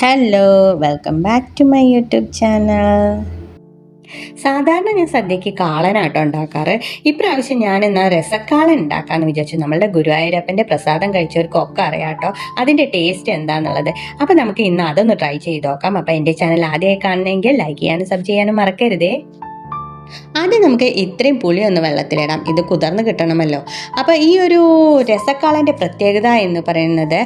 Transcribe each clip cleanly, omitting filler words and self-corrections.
Hello, welcome back to my YouTube channel. സാധാരണ ഞാൻ സദ്യക്ക് കാളനാട്ടോ ഉണ്ടാക്കാറ്. ഇപ്രാവശ്യം ഞാൻ എന്നാൽ രസക്കാളൻ ഉണ്ടാക്കാമെന്ന് വിചാരിച്ചു. നമ്മളുടെ ഗുരുവായൂരപ്പൻ്റെ പ്രസാദം കഴിച്ചവർക്കൊക്കെ അറിയാട്ടോ അതിൻ്റെ ടേസ്റ്റ് എന്താണെന്നുള്ളത്. അപ്പോൾ നമുക്ക് ഇന്ന് അതൊന്ന് ട്രൈ ചെയ്ത് നോക്കാം. അപ്പോൾ എൻ്റെ ചാനൽ ആദ്യമായി കാണണമെങ്കിൽ ലൈക്ക് ചെയ്യാനും സബ് ചെയ്യാനും മറക്കരുതേ. ആദ്യം നമുക്ക് ഇത്രയും പുളി ഒന്ന് വെള്ളത്തിലിടാം, ഇത് കുതിർന്ന് കിട്ടണമല്ലോ. അപ്പോൾ ഈ ഒരു രസക്കാളൻ്റെ പ്രത്യേകത എന്ന് പറയുന്നത്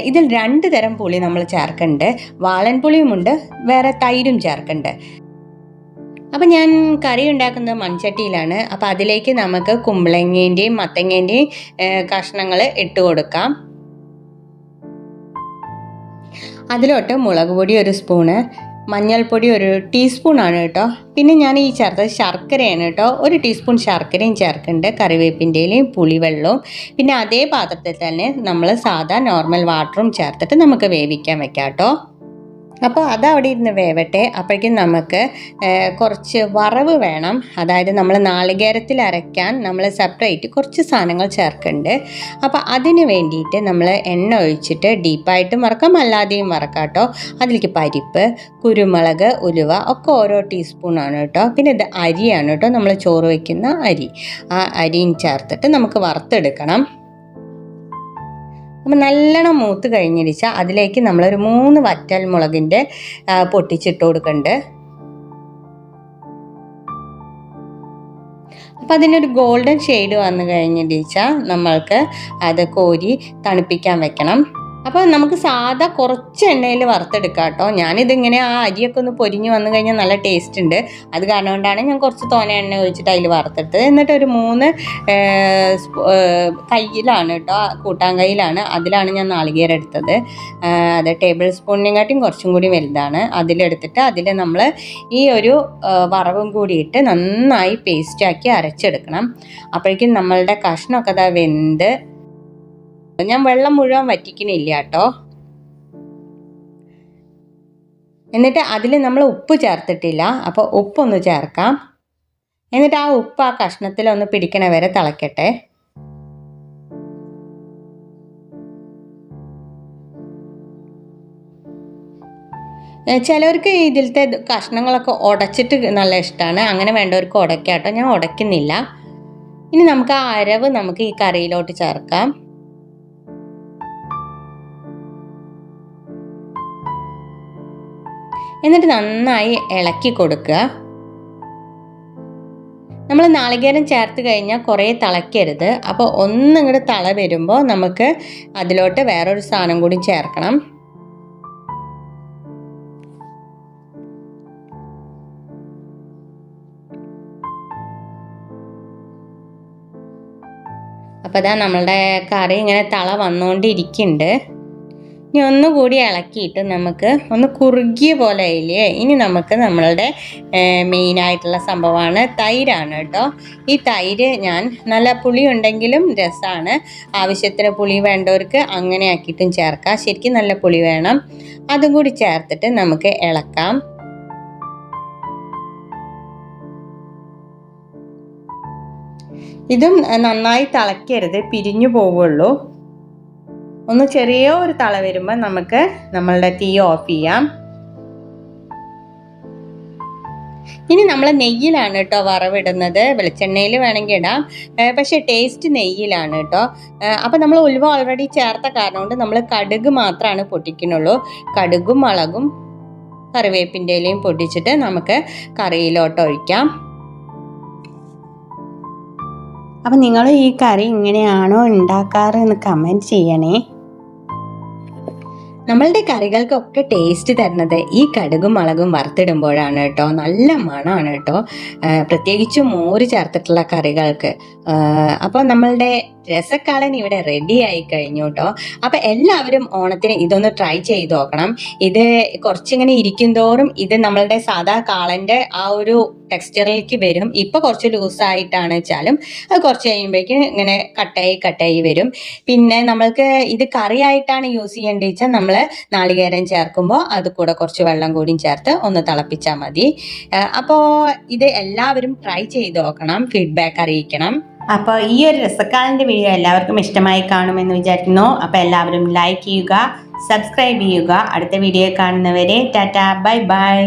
ഇതിൽ 2 തരം പുളി നമ്മൾ ചേർക്കുന്നുണ്ട്. വാളൻ പുളിയുമുണ്ട്, വേറെ തൈരും ചേർക്കുന്നുണ്ട്. അപ്പം ഞാൻ കറി ഉണ്ടാക്കുന്നത് മൺചട്ടിയിലാണ്. അപ്പോൾ അതിലേക്ക് നമുക്ക് കുമ്പളങ്ങേൻ്റെയും മത്തങ്ങേൻ്റെയും കഷ്ണങ്ങൾ ഇട്ട് കൊടുക്കാം. അതിലോട്ട് മുളക് പൊടി 1 സ്പൂണ്, മഞ്ഞൾപ്പൊടി 1 ടീസ്പൂണാണ് കേട്ടോ. പിന്നെ ഞാൻ ഈ ചേർത്തത് ശർക്കരയാണ് കേട്ടോ. 1 ടീസ്പൂൺ ശർക്കരയും ചേർക്കുന്നുണ്ട്, കറിവേപ്പിൻ്റെയും പുളിവെള്ളവും. പിന്നെ അതേ പാത്രത്തിൽ തന്നെ നമ്മൾ സാധാ നോർമൽ വാട്ടറും ചേർത്തിട്ട് നമുക്ക് വേവിക്കാൻ വെക്കാം കേട്ടോ. അപ്പോൾ അതവിടെ ഇരുന്ന് വേവട്ടെ. അപ്പോഴേക്കും നമുക്ക് കുറച്ച് വറവ് വേണം. അതായത് നമ്മൾ നാളികേരത്തിൽ അരയ്ക്കാൻ നമ്മൾ സെപ്പറേറ്റ് കുറച്ച് സാധനങ്ങൾ ചേർക്കുന്നുണ്ട്. അപ്പോൾ അതിന് വേണ്ടിയിട്ട് നമ്മൾ എണ്ണ ഒഴിച്ചിട്ട് ഡീപ്പായിട്ടും വറക്കാം, അല്ലാതെയും വറക്കാം കേട്ടോ. അതിലേക്ക് പരിപ്പ്, കുരുമുളക്, ഉലുവ ഒക്കെ ഓരോ ടീസ്പൂണാണ് കേട്ടോ. പിന്നെ ഇത് അരിയാണ് കേട്ടോ, നമ്മൾ ചോറ് വയ്ക്കുന്ന അരി. ആ അരിയും ചേർത്തിട്ട് നമുക്ക് വറുത്തെടുക്കണം. അപ്പം നല്ലോണം മൂത്ത് കഴിഞ്ഞിരിച്ചാൽ അതിലേക്ക് നമ്മളൊരു 3 വറ്റൽ മുളകിൻ്റെ പൊട്ടിച്ചിട്ട് കൊടുക്കുന്നുണ്ട്. അപ്പം അതിനൊരു ഗോൾഡൻ ഷെയ്ഡ് വന്നു കഴിഞ്ഞിരിച്ചാൽ നമ്മൾക്ക് അത് കോരി തണുപ്പിക്കാൻ വെക്കണം. അപ്പോൾ നമുക്ക് സാധാ കുറച്ച് എണ്ണയിൽ വറുത്തെടുക്കാം കേട്ടോ. ഞാനിതിങ്ങനെ ആ അരിയൊക്കെ ഒന്ന് പൊരിഞ്ഞ് വന്നു കഴിഞ്ഞാൽ നല്ല ടേസ്റ്റ് ഉണ്ട്. അത് കാരണം കൊണ്ടാണ് ഞാൻ കുറച്ച് തോനെ എണ്ണ ഒഴിച്ചിട്ട് അതിൽ വറുത്തെടുത്തത്. എന്നിട്ട് ഒരു 3 കയ്യിലാണ് കേട്ടോ, കൂട്ടാൻ കയ്യിലാണ്, അതിലാണ് ഞാൻ നാളികേരം എടുത്തത്. അത് ടേബിൾ സ്പൂണിനെക്കാട്ടിയും കുറച്ചും കൂടി വലുതാണ്. അതിലെടുത്തിട്ട് അതിൽ നമ്മൾ ഈ ഒരു വറവും കൂടിയിട്ട് നന്നായി പേസ്റ്റാക്കി അരച്ചെടുക്കണം. അപ്പോഴേക്കും നമ്മളുടെ കഷ്ണമൊക്കെ അതാ വെന്ത്, ഞാൻ വെള്ളം മുഴുവൻ വറ്റിക്കണില്ല കേട്ടോ. എന്നിട്ട് അതിൽ നമ്മൾ ഉപ്പ് ചേർത്തിട്ടില്ല, അപ്പോൾ ഉപ്പൊന്ന് ചേർക്കാം. എന്നിട്ട് ആ ഉപ്പ് ആ കഷ്ണത്തിലൊന്ന് പിടിക്കണ വരെ തിളക്കട്ടെ. ചിലവർക്ക് ഇതിലത്തെ കഷ്ണങ്ങളൊക്കെ ഉടച്ചിട്ട് നല്ല ഇഷ്ടമാണ്. അങ്ങനെ വേണ്ടവർക്ക് ഉടയ്ക്കാം കേട്ടോ, ഞാൻ ഉടയ്ക്കുന്നില്ല. ഇനി നമുക്ക് ആ അരവ് നമുക്ക് ഈ കറിയിലോട്ട് ചേർക്കാം. എന്നിട്ട് നന്നായി ഇളക്കി കൊടുക്കുക. നമ്മൾ നാളികേരം ചേർത്ത് കഴിഞ്ഞാൽ കുറേ തിളയ്ക്കരുത്. അപ്പോൾ ഒന്നിങ്ങോട്ട് തള വരുമ്പോൾ നമുക്ക് അതിലോട്ട് വേറൊരു സാധനം കൂടി ചേർക്കണം. അപ്പോൾ അതാ നമ്മളുടെ കറി ഇങ്ങനെ തള വന്നുകൊണ്ടിരിക്കുന്നുണ്ട്. ഇനി ഒന്നുകൂടി ഇളക്കിയിട്ട് നമുക്ക് ഒന്ന് കുറുകിയ പോലെ ആയില്ലേ. ഇനി നമുക്ക് നമ്മളുടെ മെയിനായിട്ടുള്ള സംഭവമാണ് തൈരാണ് കേട്ടോ. ഈ തൈര് ഞാൻ നല്ല പുളി ഉണ്ടെങ്കിലും രസമാണ്. ആവശ്യത്തിന് പുളി വേണ്ടവർക്ക് അങ്ങനെ ആക്കിയിട്ടും ചേർക്കാം. ശരിക്കും നല്ല പുളി വേണം. അതും കൂടി ചേർത്തിട്ട് നമുക്ക് ഇളക്കാം. ഇതും നന്നായി തിളക്കരുത്, പിരിഞ്ഞു പോവുള്ളൂ. ഒന്ന് ചെറിയ ഒരു തള വരുമ്പോൾ നമുക്ക് നമ്മളുടെ തീ ഓഫ് ചെയ്യാം. ഇനി നമ്മൾ നെയ്യിലാണ് കേട്ടോ വറവിടുന്നത്. വെളിച്ചെണ്ണയിൽ വേണമെങ്കിൽ ഇടാം, പക്ഷേ ടേസ്റ്റ് നെയ്യിലാണ് കേട്ടോ. അപ്പം നമ്മൾ ഉലുവ ഓൾറെഡി ചേർത്ത കാരണം കൊണ്ട് നമ്മൾ കടുക് മാത്രമാണ് പൊട്ടിക്കുന്നുള്ളൂ. കടുകും മുളകും കറിവേപ്പിൻ്റെ ഇലയും പൊട്ടിച്ചിട്ട് നമുക്ക് കറിയിലോട്ട് ഒഴിക്കാം. അപ്പം നിങ്ങൾ ഈ കറി ഇങ്ങനെയാണോ ഉണ്ടാക്കാറ് എന്ന് കമൻറ്റ് ചെയ്യണേ. നമ്മളുടെ കറികൾക്കൊക്കെ ടേസ്റ്റ് തരുന്നത് ഈ കടുകും മുളകും വറുത്തിടുമ്പോഴാണ് കേട്ടോ. നല്ല മണമാണ് കേട്ടോ, പ്രത്യേകിച്ചും മോര് ചേർത്തിട്ടുള്ള കറികൾക്ക്. അപ്പോൾ നമ്മളുടെ രസക്കാളൻ ഇവിടെ റെഡി ആയി കഴിഞ്ഞു കേട്ടോ. അപ്പം എല്ലാവരും ഓണത്തിന് ഇതൊന്ന് ട്രൈ ചെയ്ത് നോക്കണം. ഇത് കുറച്ചിങ്ങനെ ഇരിക്കും തോറും ഇത് നമ്മളുടെ സാധാ കാളൻ്റെ ആ ഒരു ടെക്സ്ചറിലേക്ക് വരും. ഇപ്പോൾ കുറച്ച് ലൂസായിട്ടാണ് വെച്ചാലും അത് കുറച്ച് കഴിയുമ്പോഴേക്കും ഇങ്ങനെ കട്ടായി വരും. പിന്നെ നമ്മൾക്ക് ഇത് കറിയായിട്ടാണ് യൂസ് ചെയ്യേണ്ടത് വെച്ചാൽ നമ്മൾ നാളികേരം ചേർക്കുമ്പോൾ അത് കൂടെ കുറച്ച് വെള്ളം കൂടിയും ചേർത്ത് ഒന്ന് തിളപ്പിച്ചാൽ മതി. അപ്പോൾ ഇത് എല്ലാവരും ട്രൈ ചെയ്ത് നോക്കണം, ഫീഡ്ബാക്ക് അറിയിക്കണം. അപ്പോൾ ഈ ഒരു രസക്കാലൻ്റെ വീഡിയോ എല്ലാവർക്കും ഇഷ്ടമായി കാണുമെന്ന് വിചാരിക്കുന്നു. അപ്പോൾ എല്ലാവരും ലൈക്ക് ചെയ്യുക, സബ്സ്ക്രൈബ് ചെയ്യുക. അടുത്ത വീഡിയോ കാണുന്നവരെ ടാറ്റ ബൈ ബൈ.